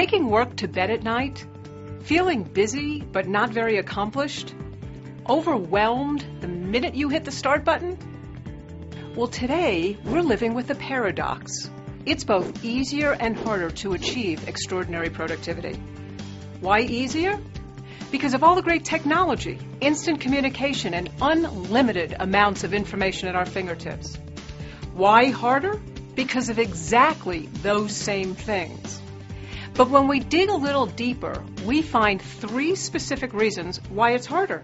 Taking work to bed at night, feeling busy but not very accomplished, overwhelmed the minute you hit the start button? Well, today we're living with a paradox. It's both easier and harder to achieve extraordinary productivity. Why easier? Because of all the great technology, instant communication, and unlimited amounts of information at our fingertips. Why harder? Because of exactly those same things. But when we dig a little deeper, we find 3 specific reasons why it's harder.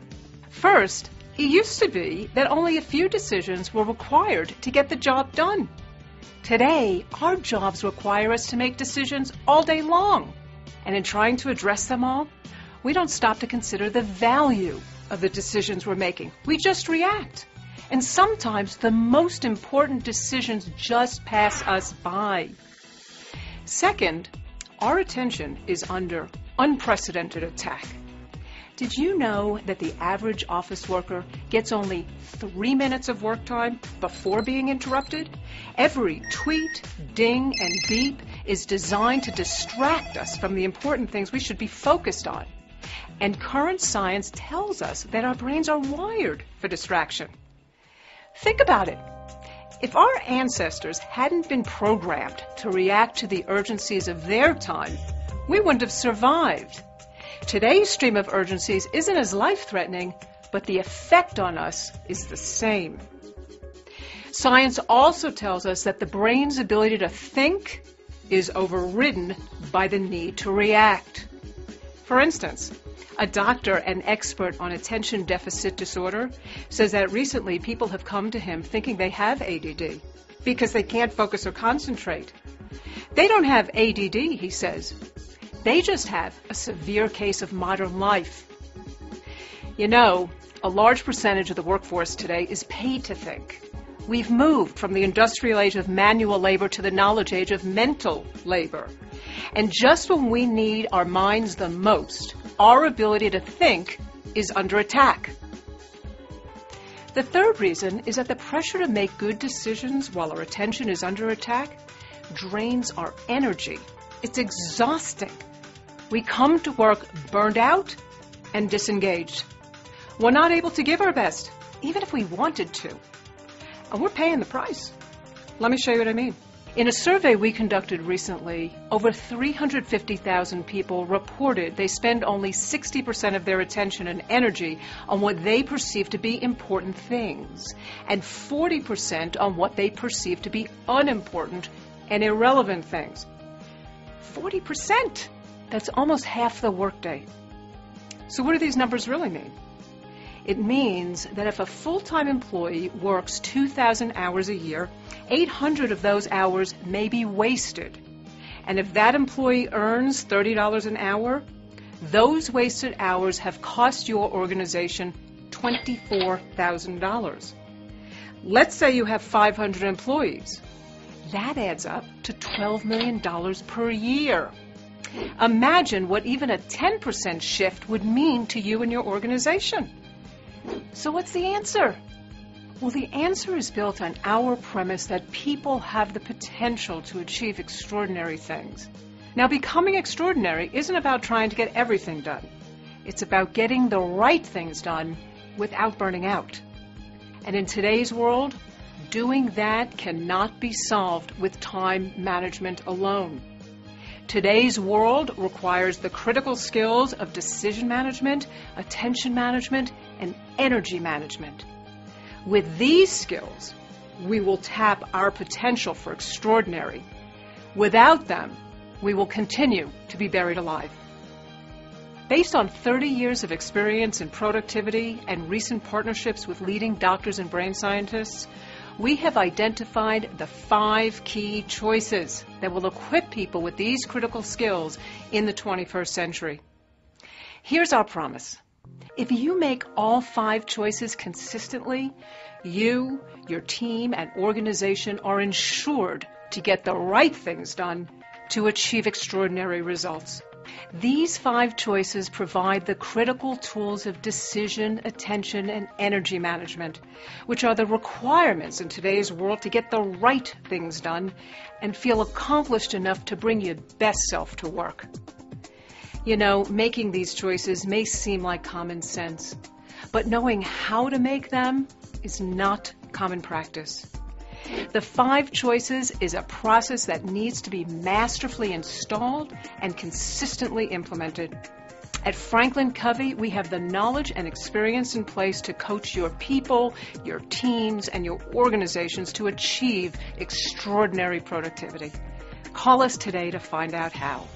First, it used to be that only a few decisions were required to get the job done. Today, our jobs require us to make decisions all day long. And in trying to address them all, we don't stop to consider the value of the decisions we're making. We just react. And sometimes the most important decisions just pass us by. Second, our attention is under unprecedented attack. Did you know that the average office worker gets only 3 minutes of work time before being interrupted? Every tweet, ding, and beep is designed to distract us from the important things we should be focused on. And current science tells us that our brains are wired for distraction. Think about it. If our ancestors hadn't been programmed to react to the urgencies of their time, we wouldn't have survived. Today's stream of urgencies isn't as life-threatening, but the effect on us is the same. Science also tells us that the brain's ability to think is overridden by the need to react. For instance, a doctor and expert on attention deficit disorder says that recently people have come to him thinking they have ADD because they can't focus or concentrate. They don't have ADD, he says. They just have a severe case of modern life. You know, a large percentage of the workforce today is paid to think. We've moved from the industrial age of manual labor to the knowledge age of mental labor. And just when we need our minds the most, our ability to think is under attack. The third reason is that the pressure to make good decisions while our attention is under attack drains our energy. It's exhausting. We come to work burned out and disengaged. We're not able to give our best, even if we wanted to. And we're paying the price. Let me show you what I mean. In a survey we conducted recently, over 350,000 people reported they spend only 60% of their attention and energy on what they perceive to be important things, and 40% on what they perceive to be unimportant and irrelevant things. 40%! That's almost half the workday. So what do these numbers really mean? It means that if a full-time employee works 2,000 hours a year, 800 of those hours may be wasted. And if that employee earns $30 an hour, those wasted hours have cost your organization $24,000. Let's say you have 500 employees. That adds up to $12 million per year. Imagine what even a 10% shift would mean to you and your organization. So what's the answer? Well, the answer is built on our premise that people have the potential to achieve extraordinary things. Now, becoming extraordinary isn't about trying to get everything done. It's about getting the right things done without burning out. And in today's world, doing that cannot be solved with time management alone. Today's world requires the critical skills of decision management, attention management, and energy management. With these skills, we will tap our potential for extraordinary. Without them, we will continue to be buried alive. Based on 30 years of experience in productivity and recent partnerships with leading doctors and brain scientists, we have identified the 5 key choices that will equip people with these critical skills in the 21st century. Here's our promise. If you make all 5 choices consistently, you, your team, and organization are ensured to get the right things done to achieve extraordinary results. These 5 choices provide the critical tools of decision, attention, and energy management, which are the requirements in today's world to get the right things done and feel accomplished enough to bring your best self to work. You know, making these choices may seem like common sense, but knowing how to make them is not common practice. The 5 choices is a process that needs to be masterfully installed and consistently implemented. At Franklin Covey, we have the knowledge and experience in place to coach your people, your teams, and your organizations to achieve extraordinary productivity. Call us today to find out how.